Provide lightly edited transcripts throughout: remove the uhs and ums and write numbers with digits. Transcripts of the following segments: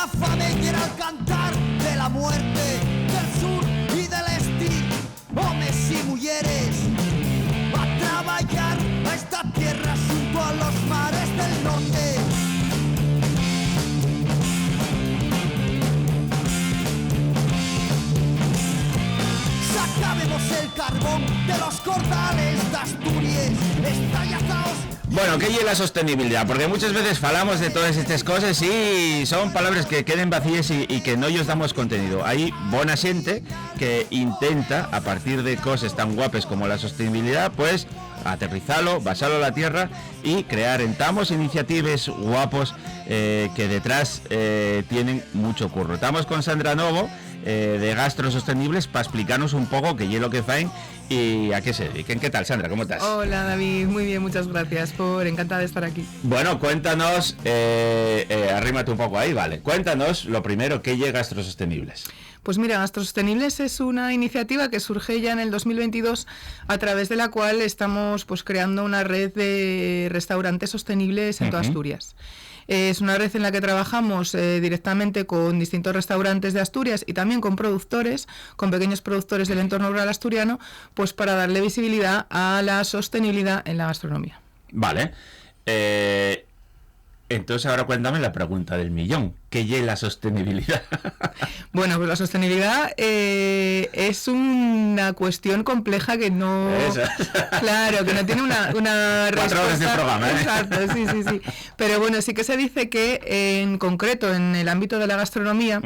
la fame y era el cantar de la muerte del sur y del este. Homes y mujeres a trabajar a esta tierra junto a los mares del norte. Sacabemos el carbón de los cordales de Asturias, estallazaos. Bueno, ¿qué es la sostenibilidad? Porque muchas veces falamos de todas estas cosas y son palabras que queden vacías y que no ellos damos contenido. Hay buena gente que intenta, a partir de cosas tan guapas como la sostenibilidad, pues aterrizarlo, basarlo a la tierra y crear entamos iniciativas guapos que detrás tienen mucho curro. Estamos con Sandra Novo de Gastro Sostenibles para explicarnos un poco qué es lo que faen y a qué se dediquen. ¿Qué tal, Sandra? ¿Cómo estás? Hola, David. Muy bien, muchas gracias. Encantada de estar aquí. Bueno, cuéntanos, arrímate un poco ahí, vale. Cuéntanos lo primero, ¿qué es Gastro Sostenibles? Pues mira, Gastro Sostenibles es una iniciativa que surge ya en el 2022 a través de la cual estamos pues creando una red de restaurantes sostenibles en toda Asturias. Es una red en la que trabajamos directamente con distintos restaurantes de Asturias y también con productores, con pequeños productores del entorno rural asturiano, pues para darle visibilidad a la sostenibilidad en la gastronomía. Vale. Entonces ahora cuéntame la pregunta del millón. ¿Qué es la sostenibilidad? Bueno, pues la sostenibilidad es una cuestión compleja que no... Eso. Claro, que no tiene una 4 horas de programa, ¿eh? Exacto, sí. Pero bueno, sí que se dice que en concreto en el ámbito de la gastronomía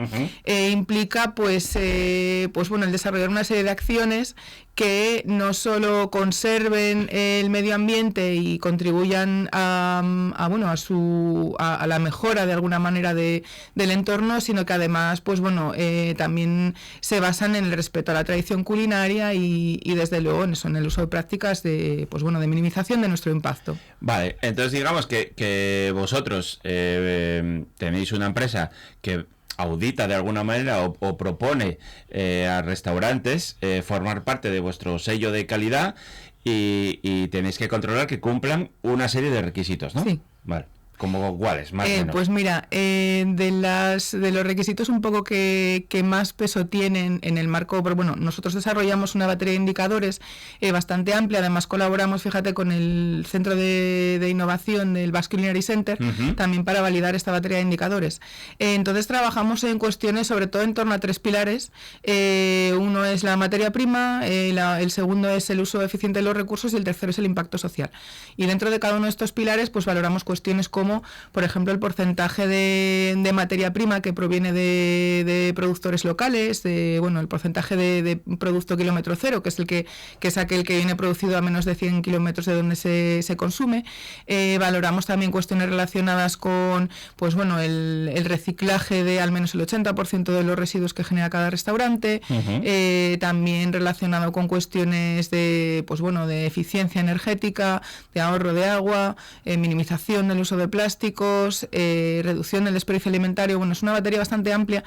implica pues bueno, el desarrollar una serie de acciones que no solo conserven el medio ambiente y contribuyan a la mejora de alguna manera del entorno, sino que además pues bueno también se basan en el respeto a la tradición culinaria y desde luego en el uso de prácticas de minimización de nuestro impacto. Vale, entonces digamos que vosotros tenéis una empresa que audita de alguna manera o propone a restaurantes formar parte de vuestro sello de calidad y tenéis que controlar que cumplan una serie de requisitos, ¿no? Sí. Vale. ¿Como cuáles? Más o menos. Pues mira, de los requisitos un poco que más peso tienen en el marco, pero bueno, nosotros desarrollamos una batería de indicadores bastante amplia, además colaboramos, fíjate, con el Centro de Innovación del Basque Culinary Center, también para validar esta batería de indicadores. Entonces trabajamos en cuestiones sobre todo en torno a 3 pilares. Uno es la materia prima, el segundo es el uso eficiente de los recursos y el tercero es el impacto social. Y dentro de cada uno de estos pilares pues valoramos cuestiones como, por ejemplo, el porcentaje de materia prima que proviene de productores locales, el porcentaje de producto kilómetro cero, que es aquel que viene producido a menos de 100 kilómetros de donde se consume. Valoramos también cuestiones relacionadas con el reciclaje de al menos el 80% de los residuos que genera cada restaurante, también relacionado con cuestiones de eficiencia energética, de ahorro de agua, minimización del uso de plásticos, reducción del desperdicio alimentario. Bueno, es una batería bastante amplia.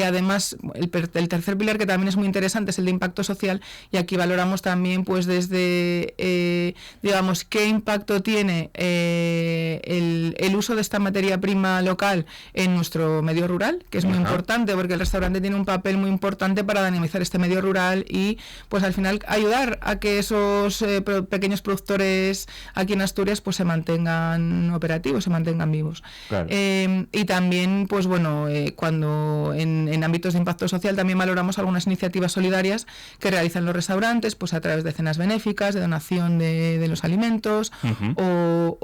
Además, el tercer pilar, que también es muy interesante, es el de impacto social, y aquí valoramos también pues desde qué impacto tiene el uso de esta materia prima local en nuestro medio rural, que es muy importante porque el restaurante tiene un papel muy importante para dinamizar este medio rural y pues al final ayudar a que esos pequeños productores aquí en Asturias pues se mantengan operativos, se mantengan vivos. Claro. Y también cuando en ámbitos de impacto social también valoramos algunas iniciativas solidarias que realizan los restaurantes pues a través de cenas benéficas, de donación de los alimentos o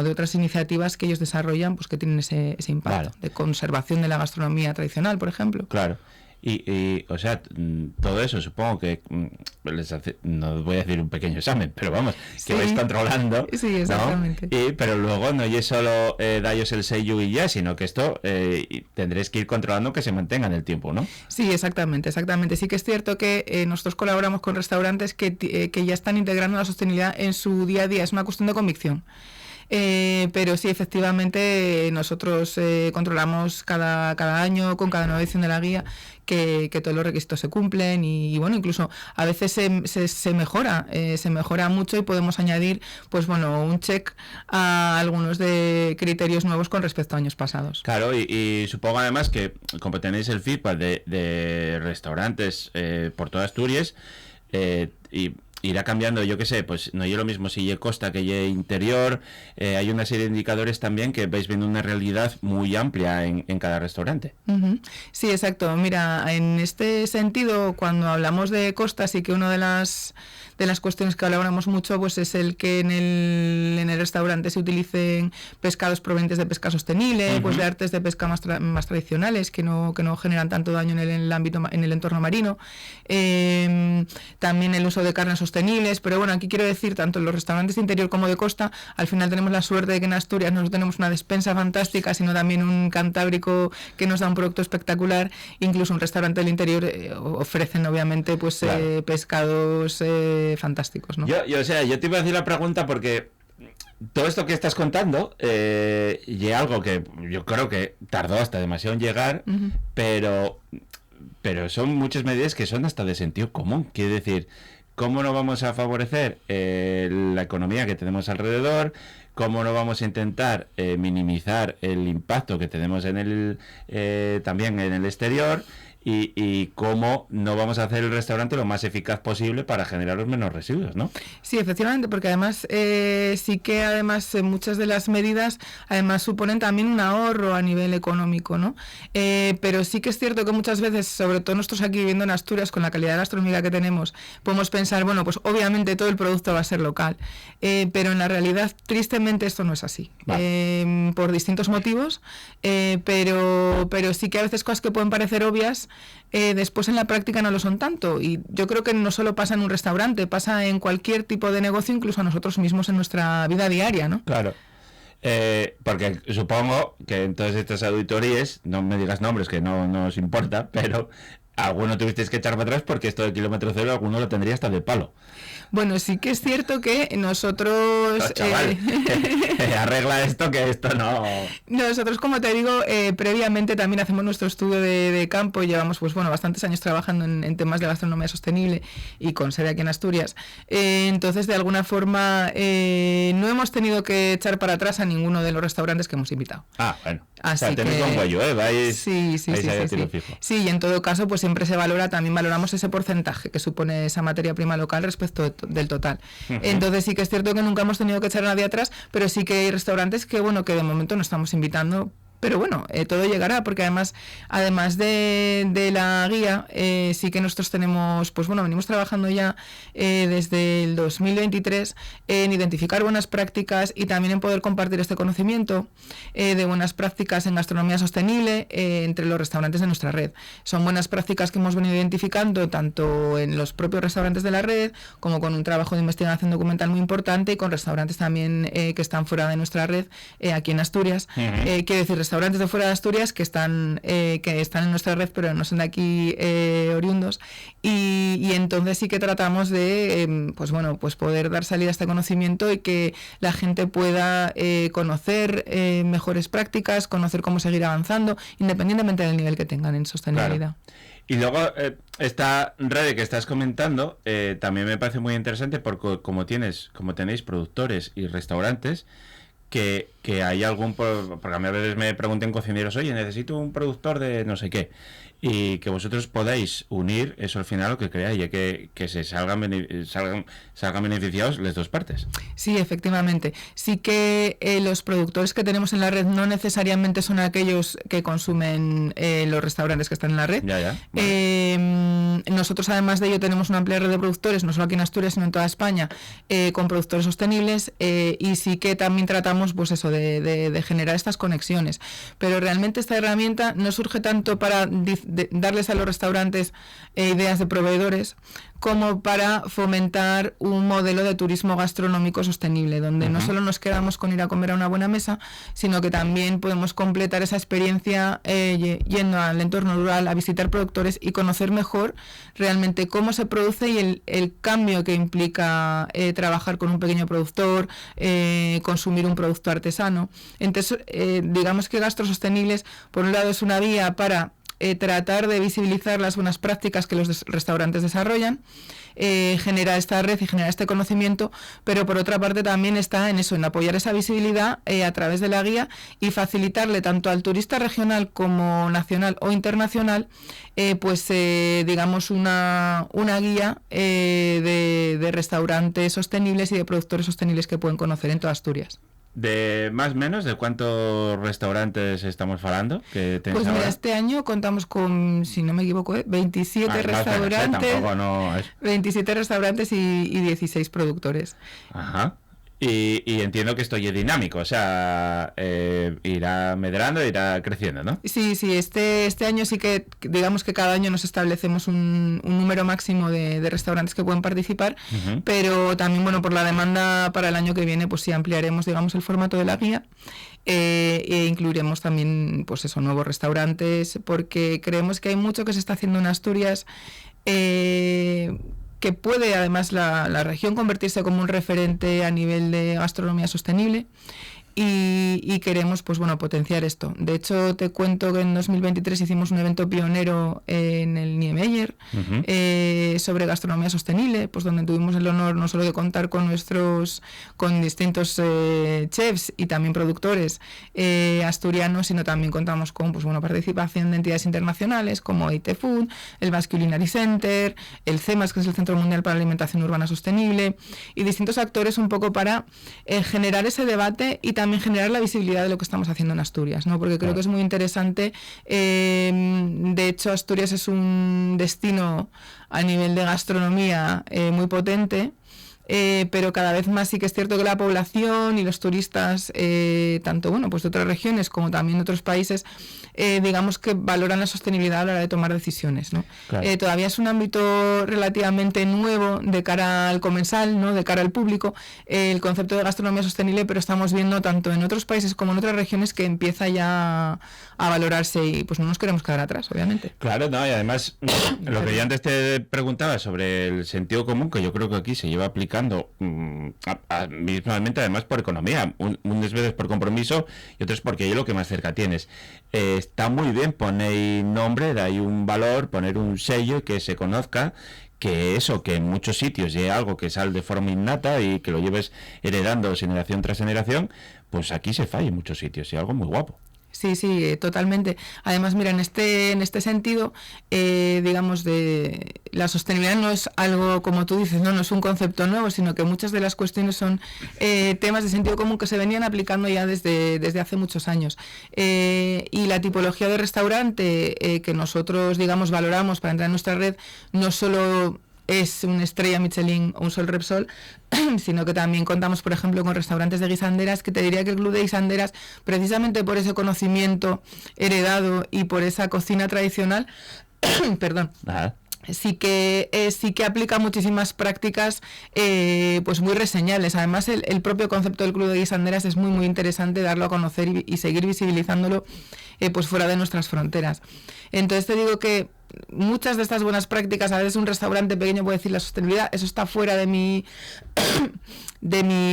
de otras iniciativas que ellos desarrollan pues que tienen ese impacto de conservación de la gastronomía tradicional, por ejemplo. Claro. Y o sea, todo eso supongo que no voy a decir un pequeño examen, pero vamos, que vais controlando. Sí, exactamente. ¿No? Pero luego no es solo daros el sello y ya, sino que esto tendréis que ir controlando que se mantenga en el tiempo, ¿no? Sí, exactamente. Sí que es cierto que nosotros colaboramos con restaurantes que ya están integrando la sostenibilidad en su día a día. Es una cuestión de convicción. pero sí, efectivamente, nosotros controlamos cada año con cada nueva edición de la guía que todos los requisitos se cumplen y bueno, incluso a veces se mejora mucho y podemos añadir pues bueno, un check a algunos de criterios nuevos con respecto a años pasados. Claro, y supongo además que como tenéis el feedback de restaurantes por toda Asturias, y irá cambiando, yo qué sé, pues no es lo mismo si es costa que es interior, hay una serie de indicadores también que vais viendo una realidad muy amplia en cada restaurante. Uh-huh. Sí, exacto. Mira, en este sentido, cuando hablamos de costa, sí que una de las cuestiones que hablamos mucho pues es el que en el restaurante se utilicen pescados provenientes de pesca sostenible, uh-huh, pues de artes de pesca más tradicionales que no generan tanto daño en el entorno marino, también el uso de carnes sostenibles, pero bueno, aquí quiero decir, tanto en los restaurantes de interior como de costa, al final tenemos la suerte de que en Asturias no tenemos una despensa fantástica, sino también un Cantábrico que nos da un producto espectacular. Incluso un restaurante del interior ofrecen obviamente pues claro, pescados fantásticos, ¿no? Yo te iba a decir la pregunta porque todo esto que estás contando y algo que yo creo que tardó hasta demasiado en llegar, uh-huh, pero son muchas medidas que son hasta de sentido común. Quiere decir, ¿cómo no vamos a favorecer la economía que tenemos alrededor? ¿Cómo no vamos a intentar minimizar el impacto que tenemos también en el exterior? Y cómo no vamos a hacer el restaurante lo más eficaz posible para generar los menos residuos, ¿no? Sí, efectivamente, porque además sí que además muchas de las medidas además suponen también un ahorro a nivel económico, ¿no? Pero sí que es cierto que muchas veces, sobre todo nosotros aquí viviendo en Asturias, con la calidad gastronómica que tenemos, podemos pensar, bueno, pues obviamente todo el producto va a ser local, pero en la realidad, tristemente, esto no es así, vale, por distintos motivos, pero sí que a veces cosas que pueden parecer obvias, después en la práctica no lo son tanto, y yo creo que no solo pasa en un restaurante, pasa en cualquier tipo de negocio, incluso a nosotros mismos en nuestra vida diaria, ¿no? Claro, porque supongo que en todas estas auditorías, no me digas nombres que no nos importa, pero alguno tuvisteis que echar para atrás porque esto del kilómetro cero alguno lo tendría hasta de palo. Bueno, sí que es cierto que nosotros... No, chaval, arregla esto, que esto no... Nosotros, como te digo, previamente también hacemos nuestro estudio de campo, llevamos pues bueno bastantes años trabajando en temas de gastronomía sostenible y con sede aquí en Asturias. Entonces, de alguna forma, no hemos tenido que echar para atrás a ninguno de los restaurantes que hemos invitado. Ah, bueno. Así o sea, tenéis buen cuello, ¿eh? Vais, sí. Sí, y en todo caso, pues siempre se valora, también valoramos ese porcentaje que supone esa materia prima local respecto del total. Uh-huh. Entonces sí que es cierto que nunca hemos tenido que echar a nadie atrás, pero sí que hay restaurantes que bueno, que de momento no estamos invitando. Pero bueno, todo llegará, porque además de la guía, sí que nosotros tenemos, pues bueno, venimos trabajando ya desde el 2023 en identificar buenas prácticas y también en poder compartir este conocimiento de buenas prácticas en gastronomía sostenible entre los restaurantes de nuestra red. Son buenas prácticas que hemos venido identificando tanto en los propios restaurantes de la red, como con un trabajo de investigación documental muy importante y con restaurantes también que están fuera de nuestra red, aquí en Asturias. Uh-huh. Quiero decir, restaurantes de fuera de Asturias que están en nuestra red pero no son de aquí oriundos y entonces sí que tratamos de pues poder dar salida a este conocimiento y que la gente pueda conocer mejores prácticas, conocer cómo seguir avanzando independientemente del nivel que tengan en sostenibilidad. Claro. Y luego esta red que estás comentando también me parece muy interesante porque como tenéis productores y restaurantes que hay algún, porque a mí a veces me preguntan cocineros, oye, necesito un productor de no sé qué, y que vosotros podáis unir eso al final lo que creáis, y que se salgan beneficiados las dos partes. Sí, efectivamente. Sí que los productores que tenemos en la red no necesariamente son aquellos que consumen los restaurantes que están en la red. Ya. Vale. Nosotros además de ello tenemos una amplia red de productores, no solo aquí en Asturias sino en toda España, con productores sostenibles, y sí que también tratamos pues eso de generar estas conexiones. Pero realmente esta herramienta no surge tanto para darles a los restaurantes ideas de proveedores como para fomentar un modelo de turismo gastronómico sostenible, donde no solo nos quedamos con ir a comer a una buena mesa, sino que también podemos completar esa experiencia yendo al entorno rural, a visitar productores y conocer mejor realmente cómo se produce y el cambio que implica trabajar con un pequeño productor, consumir un producto artesano. Entonces, digamos que Gastrosostenibles, por un lado, es una vía para tratar de visibilizar las buenas prácticas que los restaurantes desarrollan, genera esta red y genera este conocimiento, pero por otra parte también está en eso, en apoyar esa visibilidad a través de la guía y facilitarle tanto al turista regional como nacional o internacional digamos una guía de restaurantes sostenibles y de productores sostenibles que pueden conocer en toda Asturias. De más o menos, ¿de cuántos restaurantes estamos hablando? Pues mira, este año contamos con, si no me equivoco, 27 restaurantes, tampoco no es... 27 restaurantes y 16 productores. Ajá. Y entiendo que esto ya es dinámico, o sea, irá medrando, irá creciendo, ¿no? Sí, este año sí que, digamos que cada año nos establecemos un número máximo de restaurantes que pueden participar, pero también, bueno, por la demanda para el año que viene, pues sí ampliaremos, digamos, el formato de la guía e incluiremos también, pues eso, nuevos restaurantes, porque creemos que hay mucho que se está haciendo en Asturias, que puede además la región convertirse como un referente a nivel de gastronomía sostenible y queremos pues bueno potenciar esto. De hecho, te cuento que en 2023 hicimos un evento pionero en el Niemeyer sobre gastronomía sostenible, pues donde tuvimos el honor no solo de contar con distintos chefs y también productores asturianos, sino también contamos con pues bueno participación de entidades internacionales como IT Food, el Basque Culinary Center, el CEMAS, que es el Centro Mundial para la Alimentación Urbana Sostenible, y distintos actores un poco para generar ese debate y también generar la visibilidad de lo que estamos haciendo en Asturias, ¿no? Porque creo que es muy interesante. De hecho, Asturias es un destino a nivel de gastronomía muy potente, pero cada vez más sí que es cierto que la población y los turistas, tanto bueno pues de otras regiones como también de otros países, digamos que valoran la sostenibilidad a la hora de tomar decisiones, ¿no? Claro. Todavía es un ámbito relativamente nuevo de cara al comensal, ¿no? De cara al público, el concepto de gastronomía sostenible, pero estamos viendo tanto en otros países como en otras regiones que empieza ya a valorarse y pues no nos queremos quedar atrás, obviamente. Claro, no, y además lo que yo antes te preguntaba sobre el sentido común, que yo creo que aquí se lleva aplicando mismamente, además por economía, unas veces por compromiso y otras porque es lo que más cerca tienes. Está muy bien poner nombre, dar un valor, poner un sello que se conozca, que eso, que en muchos sitios es algo que sale de forma innata y que lo lleves heredando generación tras generación, pues aquí se falla en muchos sitios y algo muy guapo. Sí, totalmente. Además, mira, en este sentido, digamos, de la sostenibilidad no es algo, como tú dices, no es un concepto nuevo, sino que muchas de las cuestiones son temas de sentido común que se venían aplicando ya desde hace muchos años. Y la tipología de restaurante que nosotros, digamos, valoramos para entrar en nuestra red no solo es una estrella Michelin o un Sol Repsol, sino que también contamos, por ejemplo, con restaurantes de guisanderas, que te diría que el Club de Guisanderas, precisamente por ese conocimiento heredado y por esa cocina tradicional, perdón, sí que aplica muchísimas prácticas pues muy reseñables. Además, el propio concepto del Club de Guisanderas es muy muy interesante darlo a conocer y seguir visibilizándolo pues fuera de nuestras fronteras. Entonces te digo que muchas de estas buenas prácticas, a veces un restaurante pequeño puede decir la sostenibilidad, eso está fuera de mi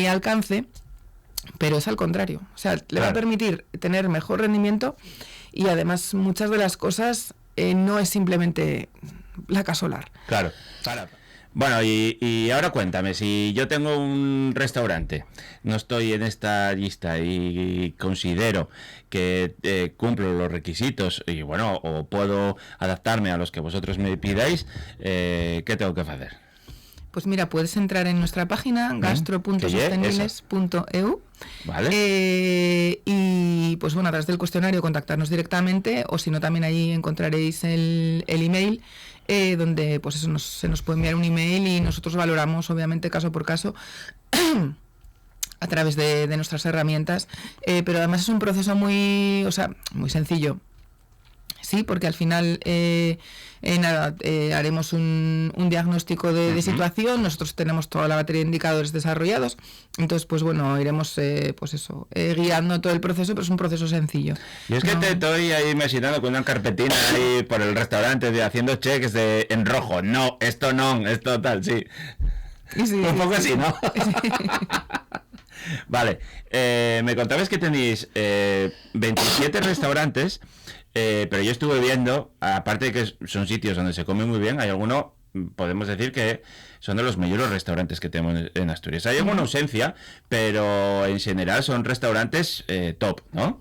alcance, pero es al contrario. O sea, le va a permitir tener mejor rendimiento y además muchas de las cosas no es simplemente placa solar. Claro. Bueno, y ahora cuéntame, si yo tengo un restaurante, no estoy en esta lista y considero que cumplo los requisitos y bueno, o puedo adaptarme a los que vosotros me pidáis, ¿qué tengo que hacer? Pues mira, puedes entrar en nuestra página gastro.sostenibles.eu, ¿vale? Y pues bueno, a través del cuestionario contactarnos directamente, o si no también ahí encontraréis el email, donde pues eso se nos puede enviar un email y nosotros valoramos obviamente caso por caso a través de nuestras herramientas, pero además es un proceso muy sencillo. Sí, porque al final haremos un diagnóstico de situación, nosotros tenemos toda la batería de indicadores desarrollados, entonces pues bueno, iremos guiando todo el proceso, pero es un proceso sencillo. Y es que te estoy ahí imaginando con una carpetina ahí por el restaurante haciendo cheques en rojo, no, esto tal, sí. Sí, un poco así, ¿no? Sí. Vale, me contabas que tenéis 27 restaurantes, pero yo estuve viendo, aparte de que son sitios donde se come muy bien, hay algunos, podemos decir que son de los mejores restaurantes que tenemos en Asturias. Hay alguna ausencia, pero en general son restaurantes top, ¿no?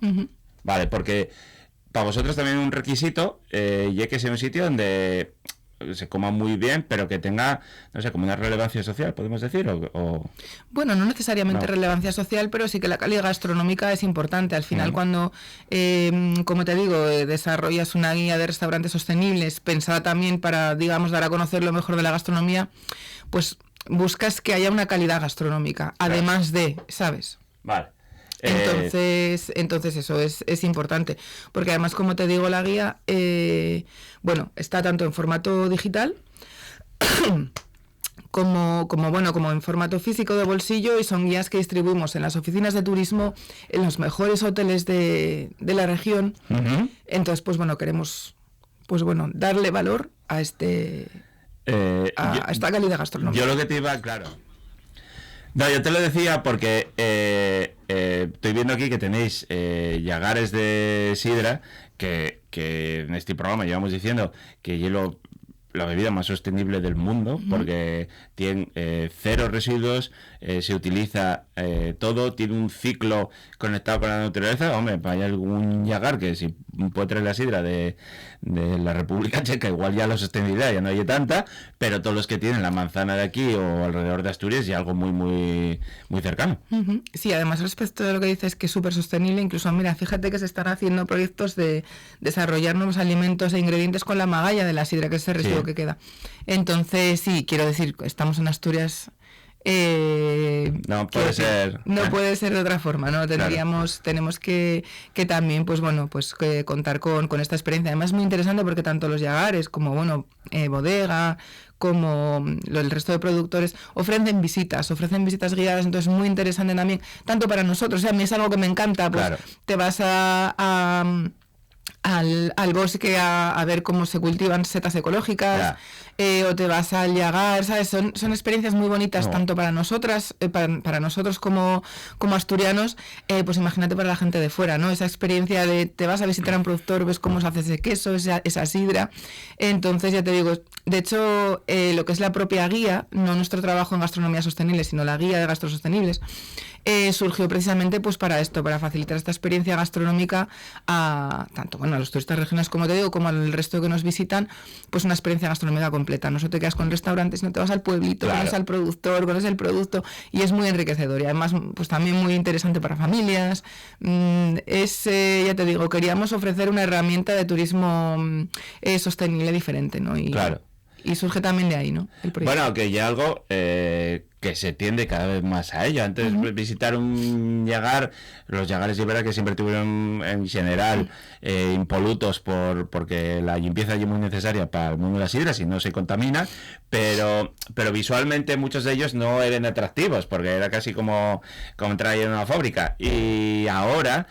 Vale, porque para vosotros también un requisito, ya que sea un sitio donde se coma muy bien, pero que tenga, no sé, como una relevancia social, podemos decir, o... Bueno, no necesariamente relevancia social, pero sí que la calidad gastronómica es importante. Al final, cuando, como te digo, desarrollas una guía de restaurantes sostenibles, pensada también para, digamos, dar a conocer lo mejor de la gastronomía, pues buscas que haya una calidad gastronómica, además de, ¿sabes? Vale. Entonces eso es importante, porque además, como te digo, la guía está tanto en formato digital como en formato físico de bolsillo, y son guías que distribuimos en las oficinas de turismo, en los mejores hoteles de la región. Entonces, pues bueno, queremos darle valor a esta calidad gastronómica. Yo lo que te iba, claro. No, yo te lo decía porque estoy viendo aquí que tenéis llagares de sidra, que en este programa llevamos diciendo que hielo la bebida más sostenible del mundo, porque tiene 0 residuos, se utiliza todo, tiene un ciclo conectado con la naturaleza. Hombre, hay algún llagar que si puede traer la sidra de la República Checa, igual ya la sostenibilidad ya no hay tanta, pero todos los que tienen la manzana de aquí o alrededor de Asturias ya algo muy muy muy cercano. Sí, además respecto de lo que dices, que es súper sostenible, incluso mira, fíjate que se están haciendo proyectos de desarrollar nuevos alimentos e ingredientes con la magalla de la sidra, que es ese residuo que queda. Entonces, sí, quiero decir, estamos en Asturias. No puede ser. No puede ser de otra forma, ¿no? Tenemos que también, pues bueno, que contar con esta experiencia. Además, es muy interesante porque tanto los llagares como, bodega, como el resto de productores ofrecen visitas guiadas, entonces es muy interesante también, tanto para nosotros, a mí es algo que me encanta, pues te vas al bosque a ver cómo se cultivan setas ecológicas, o te vas al llagar, ¿sabes? Son experiencias muy bonitas, tanto para nosotras, para nosotros como asturianos, pues imagínate para la gente de fuera, ¿no? Esa experiencia de te vas a visitar a un productor, ves cómo se hace ese queso, esa sidra. Entonces, ya te digo, de hecho, lo que es la propia guía, no nuestro trabajo en gastronomía sostenible, sino la guía de gastrosostenibles, surgió precisamente pues para esto, para facilitar esta experiencia gastronómica a tanto a los turistas regionales, como te digo, como al resto que nos visitan, pues una experiencia gastronómica completa. No solo te quedas con restaurantes, no te vas al pueblito, conoces al productor, conoces el producto, y es muy enriquecedor y además pues también muy interesante para familias. Ya te digo, queríamos ofrecer una herramienta de turismo sostenible diferente, ¿no? Y surge también de ahí, ¿no? El proyecto. Bueno, que ya algo que se tiende cada vez más a ello. Antes visitar un llagar, los llagares de verdad que siempre tuvieron en general impolutos porque la limpieza es muy necesaria para el mundo de las sidras y no se contamina, pero visualmente muchos de ellos no eran atractivos porque era casi como entrar en una fábrica, y ahora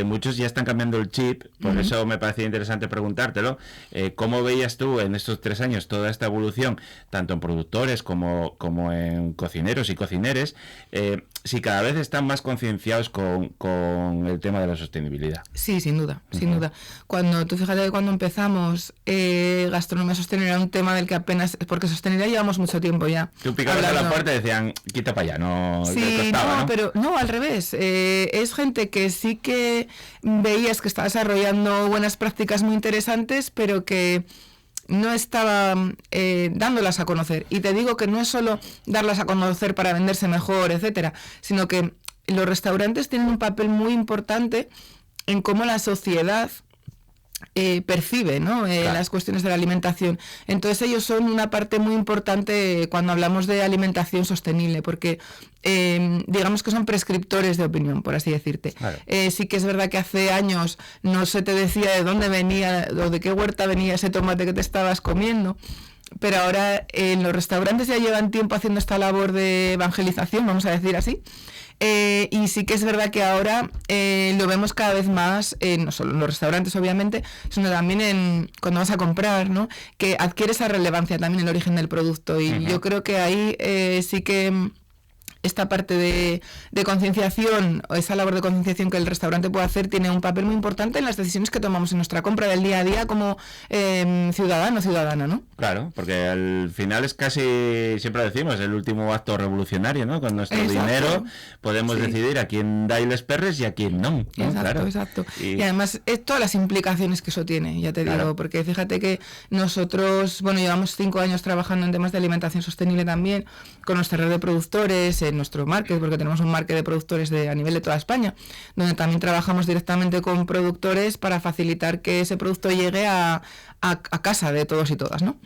muchos ya están cambiando el chip. Por eso me parecía interesante preguntártelo, ¿cómo veías tú en estos 3 años toda esta evolución, tanto en productores como en cocineros y cocineres, si cada vez están más concienciados con el tema de la sostenibilidad? Sí, sin duda, sin duda. Tú fíjate que cuando empezamos, gastronomía sostenible era un tema del que apenas, porque sostenibilidad llevamos mucho tiempo ya. Tú picabas a la puerta y decían, quita para allá, no sí, costaba, ¿no? Pero no, al revés. Es gente que sí que veías que está desarrollando buenas prácticas muy interesantes, pero que no estaba dándolas a conocer. Y te digo que no es solo darlas a conocer para venderse mejor, etcétera, sino que los restaurantes tienen un papel muy importante en cómo la sociedad percibe, ¿no? Claro. Las cuestiones de la alimentación. Entonces ellos son una parte muy importante cuando hablamos de alimentación sostenible, porque digamos que son prescriptores de opinión, por así decirte. Claro. Sí que es verdad que hace años no se te decía de dónde venía o de qué huerta venía ese tomate que te estabas comiendo, pero ahora en los restaurantes ya llevan tiempo haciendo esta labor de evangelización, vamos a decir así. Y sí que es verdad que ahora lo vemos cada vez más, no solo en los restaurantes obviamente, sino también cuando vas a comprar, ¿no? Que adquiere esa relevancia también el origen del producto, y yo creo que ahí sí que esta parte de concienciación, o esa labor de concienciación que el restaurante puede hacer, tiene un papel muy importante en las decisiones que tomamos en nuestra compra del día a día como ciudadano o ciudadana, ¿no? Claro, porque al final es casi, siempre decimos, el último acto revolucionario, ¿no? Con nuestro Exacto. dinero podemos decidir a quién dar les perres y a quién no. Exacto, Claro. exacto. Y además todas las implicaciones que eso tiene, ya te digo, porque fíjate que nosotros, bueno, llevamos 5 años trabajando en temas de alimentación sostenible también, con nuestra red de productores, en nuestro market, porque tenemos un market de productores a nivel de toda España, donde también trabajamos directamente con productores para facilitar que ese producto llegue a casa de todos y todas, ¿no?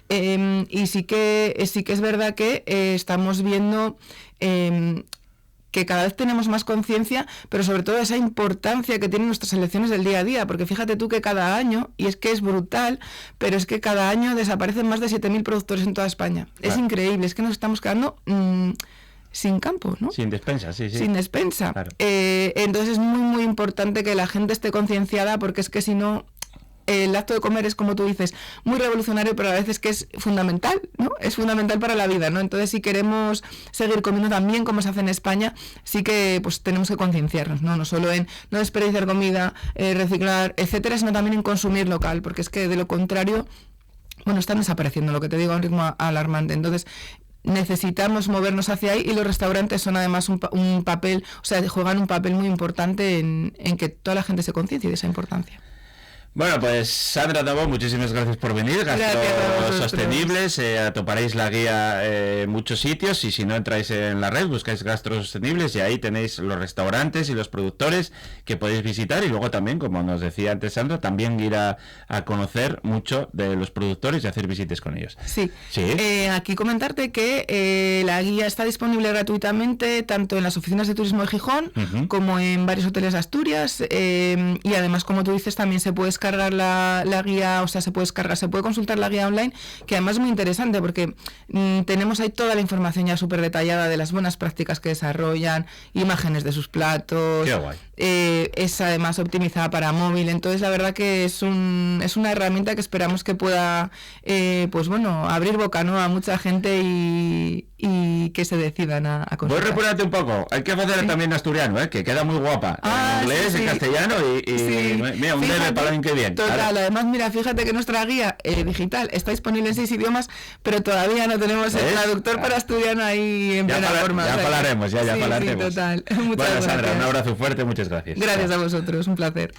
Y sí que es verdad que estamos viendo que cada vez tenemos más conciencia, pero sobre todo esa importancia que tienen nuestras elecciones del día a día, porque fíjate tú que cada año, y es que es brutal, pero es que cada año desaparecen más de 7.000 productores en toda España. Claro. Es increíble, es que nos estamos quedando sin campo, ¿no? Sin despensa, sí. Sin despensa. Claro. Entonces es muy, muy importante que la gente esté concienciada, porque es que si no, el acto de comer es, como tú dices, muy revolucionario, pero a veces que es fundamental, ¿no? Es fundamental para la vida, ¿no? Entonces, si queremos seguir comiendo tan bien como se hace en España, sí que pues tenemos que concienciarnos, ¿no? No solo en no desperdiciar comida, reciclar, etcétera, sino también en consumir local, porque es que de lo contrario, bueno, están desapareciendo, lo que te digo, a un ritmo alarmante. Entonces, necesitamos movernos hacia ahí, y los restaurantes son además un papel, o sea, juegan un papel muy importante en que toda la gente se conciencie de esa importancia. Bueno, pues Sandra Tabó, muchísimas gracias por venir. Gastro Sostenibles, toparéis la guía en muchos sitios, y si no, entráis en la red, buscáis Gastro Sostenibles y ahí tenéis los restaurantes y los productores que podéis visitar, y luego también, como nos decía antes Sandra, también ir a conocer mucho de los productores y hacer visitas con ellos. Sí. Aquí comentarte que la guía está disponible gratuitamente tanto en las oficinas de turismo de Gijón como en varios hoteles de Asturias, y además, como tú dices, también se puede descargar la guía, o sea, se puede consultar la guía online, que además es muy interesante porque tenemos ahí toda la información ya súper detallada de las buenas prácticas que desarrollan, imágenes de sus platos. Qué guay. Es además optimizada para móvil, entonces la verdad que es una herramienta que esperamos que pueda pues bueno, abrir boca, ¿no?, a mucha gente y que se decidan a consultar. Voy a repúrate un poco, hay que hacer también asturiano, que queda muy guapa, en inglés, en castellano y mira, un debe para el que bien. Total, claro. Además, mira, fíjate que nuestra guía digital está disponible en 6 idiomas, pero todavía no tenemos el traductor para asturiano ahí en plena forma. Ya hablaremos, ya hablaremos. Sí, total. Muchas bueno, gracias. Sandra, un abrazo fuerte, muchas gracias. Gracias a vosotros, un placer.